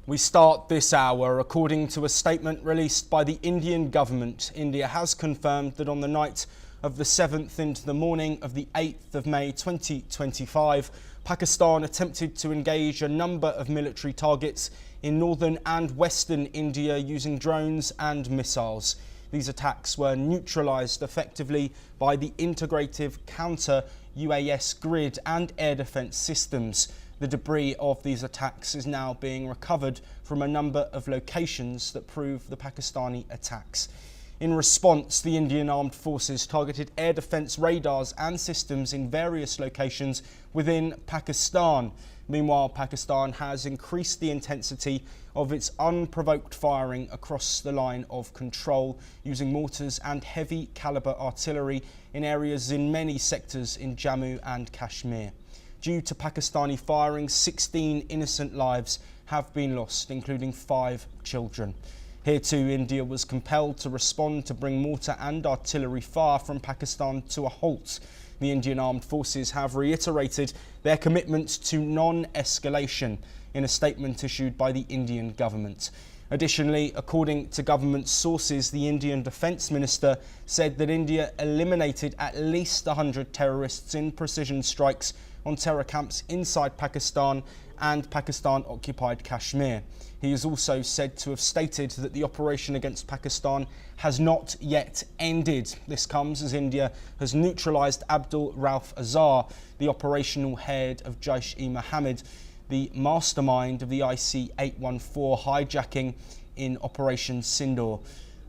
We start this hour. According to a statement released by the Indian government, India has confirmed that on the night of the 7th into the morning of the 8th of May 2025, Pakistan attempted to engage a number of military targets in northern and western India using drones and missiles. These attacks were neutralised effectively by the integrative counter-UAS grid and air defence systems. The debris of these attacks is now being recovered from a number of locations that prove the Pakistani attacks. In response, the Indian Armed Forces targeted air defence radars and systems in various locations within Pakistan. Meanwhile, Pakistan has increased the intensity of its unprovoked firing across the line of control, using mortars and heavy caliber artillery in areas in many sectors in Jammu and Kashmir. Due to Pakistani firing, 16 innocent lives have been lost, including 5 children. Here too, India was compelled to respond to bring mortar and artillery fire from Pakistan to a halt. The Indian Armed Forces have reiterated their commitment to non-escalation in a statement issued by the Indian government. Additionally, according to government sources, the Indian Defence Minister said that India eliminated at least 100 terrorists in precision strikes on terror camps inside Pakistan and Pakistan-occupied Kashmir. He is also said to have stated that the operation against Pakistan has not yet ended. This comes as India has neutralised Abdul Rauf Azar, the operational head of Jaish-e-Mohammed, the mastermind of the IC-814 hijacking in Operation Sindoor.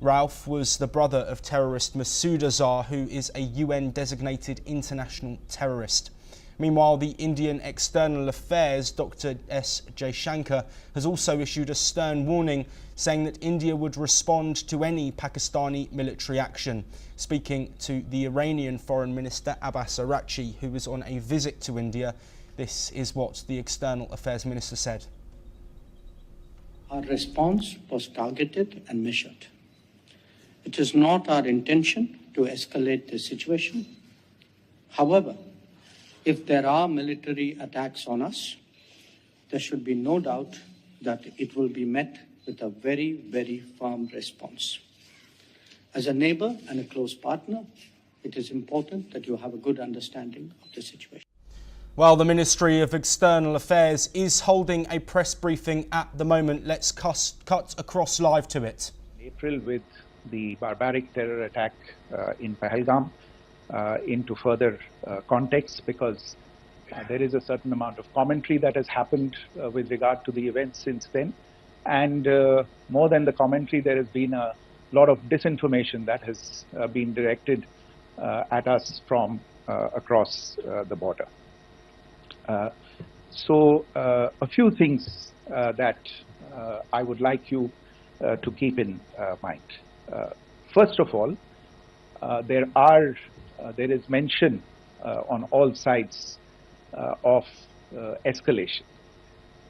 Rauf was the brother of terrorist Masood Azhar, who is a UN-designated international terrorist. Meanwhile, the Indian External Affairs Dr. S. Jaishankar has also issued a stern warning, saying that India would respond to any Pakistani military action. Speaking to the Iranian Foreign Minister Abbas Araghchi, who was on a visit to India, this is what the External Affairs Minister said. Our response was targeted and measured. It is not our intention to escalate the situation. However, if there are military attacks on us, there should be no doubt that it will be met with a very, very firm response. As a neighbor and a close partner, it is important that you have a good understanding of the situation. Well, the Ministry of External Affairs is holding a press briefing at the moment. Let's cut across live to it. April, with the barbaric terror attack in Pahalgam, into further context, because there is a certain amount of commentary that has happened with regard to the events since then. And more than the commentary, there has been a lot of disinformation that has been directed at us from across the border. So a few things that I would like you to keep in mind. First of all, there is mention on all sides of escalation.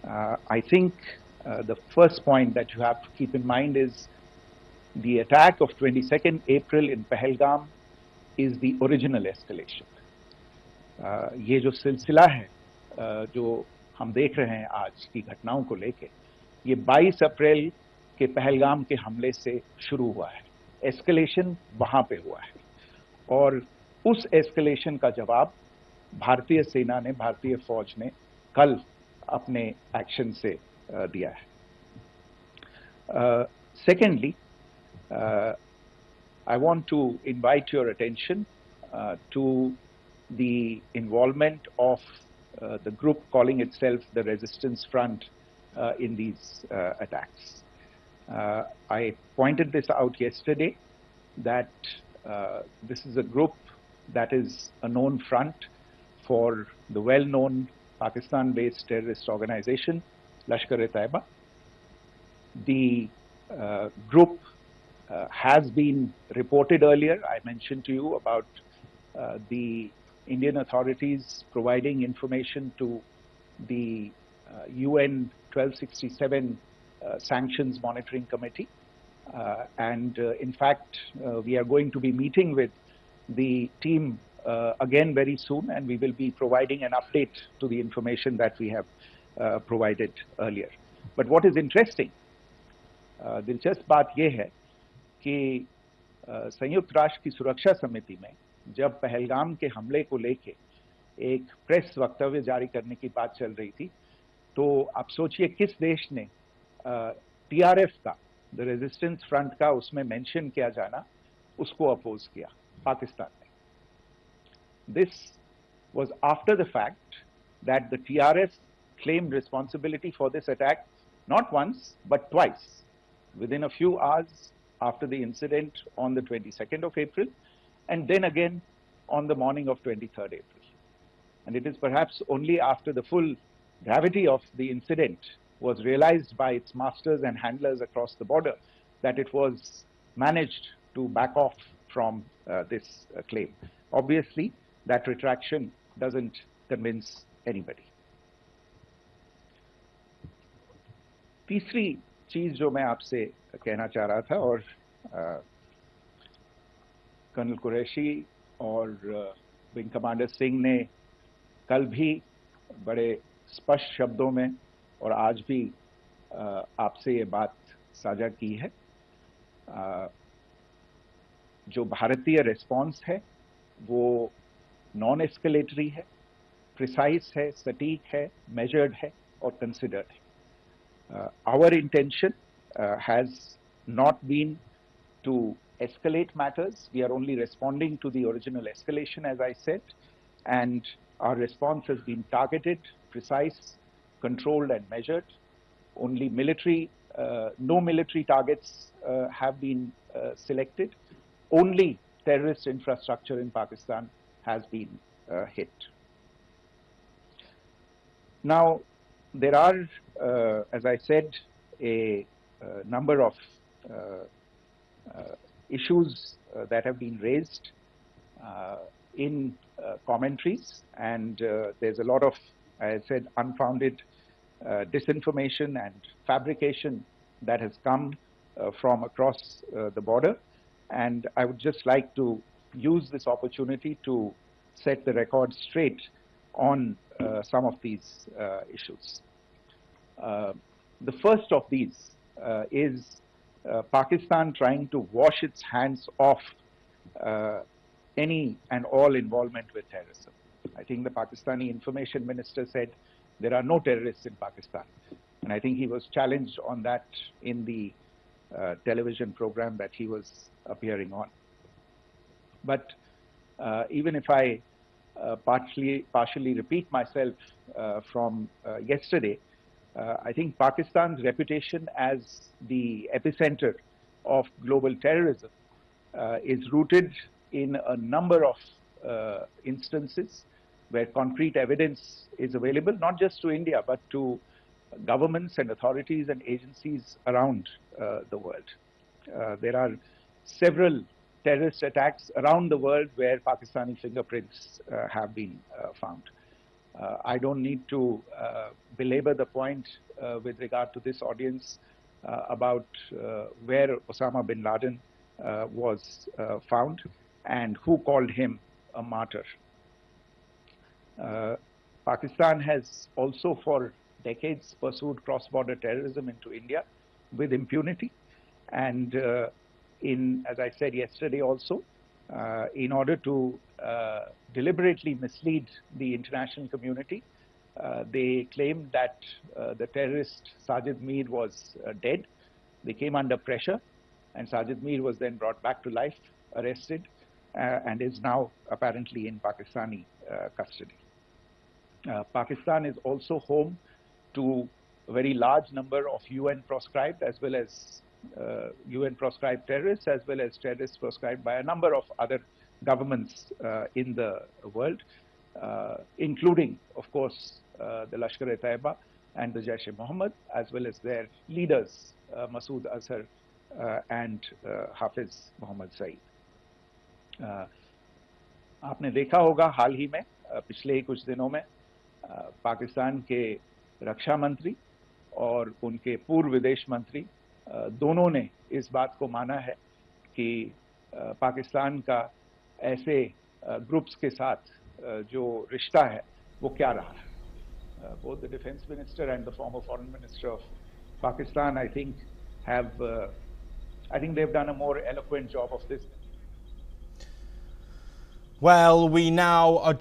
I think the first point that you have to keep in mind is the attack of 22nd April in Pahalgam is the original escalation. ये जो सिलसिला है जो हम देख रहे हैं आज की घटनाओं को लेके, ये 22 अप्रैल के पहलगाम के हमले से शुरू हुआ है. एस्केलेशन वहां पे हुआ है और उस एस्केलेशन का जवाब भारतीय सेना ने, भारतीय फौज ने कल अपने एक्शन से दिया है. Secondly, I want to invite your attention to the involvement of the group calling itself the Resistance Front in these attacks. I pointed this out yesterday that this is a group that is a known front for the well-known Pakistan-based terrorist organization, Lashkar-e-Taiba. The group has been reported earlier. I mentioned to you about the Indian authorities providing information to the UN 1267 Sanctions Monitoring Committee. In fact, we are going to be meeting with the team again very soon, and we will be providing an update to the information that we have provided earlier. But what is interesting, दिलचस्प बात यह है कि संयुक्त राष्ट्र की सुरक्षा समिति में जब पहलगाम के हमले को लेके एक प्रेस वक्तव्य जारी करने की बात चल रही थी, तो आप सोचिए किस देश ने टीआरएफ का, द रेजिस्टेंस फ्रंट का उसमें मेंशन किया जाना, उसको अपोज किया, पाकिस्तान ने. This was after the fact that the TRF claimed responsibility for this attack not once but twice within a few hours after the incident on the 22nd of April and then again on the morning of 23rd April. And it is perhaps only after the full gravity of the incident was realized by its masters and handlers across the border that it was managed to back off from this claim. Obviously, that retraction doesn't convince anybody. तीसरी चीज जो मैं आपसे कहना चाह रहा था, और कर्नल कुरैशी और विंग कमांडर सिंह ने कल भी बड़े स्पष्ट शब्दों में और आज भी आपसे ये बात साझा की है. जो भारतीय रिस्पॉन्स है वो नॉन एस्केलेटरी है, प्रिसाइज है, सटीक है, मेजर्ड है और कंसिडर्ड है. Our intention has not been to escalate matters. We are only responding to the original escalation, as I said, and our response has been targeted, precise, controlled and measured. Only no military targets have been selected. Only terrorist infrastructure in Pakistan has been hit. Now, there are, as I said, a number of issues that have been raised in commentaries, and there's a lot of, as I said, unfounded disinformation and fabrication that has come from across the border. And I would just like to use this opportunity to set the record straight on some of these issues. The first of these is Pakistan trying to wash its hands off any and all involvement with terrorism. I think the Pakistani information minister said there are no terrorists in Pakistan, and I think he was challenged on that in the television program that he was appearing on. But even if I partially repeat myself from yesterday, I think Pakistan's reputation as the epicenter of global terrorism is rooted in a number of instances where concrete evidence is available, not just to India, but to governments and authorities and agencies around the world. There are several terrorist attacks around the world where Pakistani fingerprints have been found. I don't need to belabor the point with regard to this audience about where Osama bin Laden was found and who called him a martyr. Pakistan has also for decades pursued cross-border terrorism into India with impunity, and as I said yesterday also, in order to deliberately mislead the international community, they claimed that the terrorist Sajid Mir was dead. They came under pressure, and Sajid Mir was then brought back to life, arrested, and is now apparently in Pakistani custody. Pakistan is also home to a very large number of UN proscribed as well as UN proscribed terrorists, as well as terrorists proscribed by a number of other governments in the world, including, of course, the Lashkar-e-Taiba and the Jaish-e-Mohammed, as well as their leaders, Masood Azhar and Hafiz Mohammed Saeed. आपने देखा होगा हाल ही में पिछले ही कुछ दिनों में पाकिस्तान के रक्षा मंत्री और उनके पूर्व विदेश मंत्री दोनों ने इस बात को माना है कि पाकिस्तान का ऐसे ग्रुप्स के साथ जो रिश्ता है वो क्या रहा है. Both the defense minister and the former foreign minister of Pakistan, I think, they've done a more eloquent job of this. Well, we now are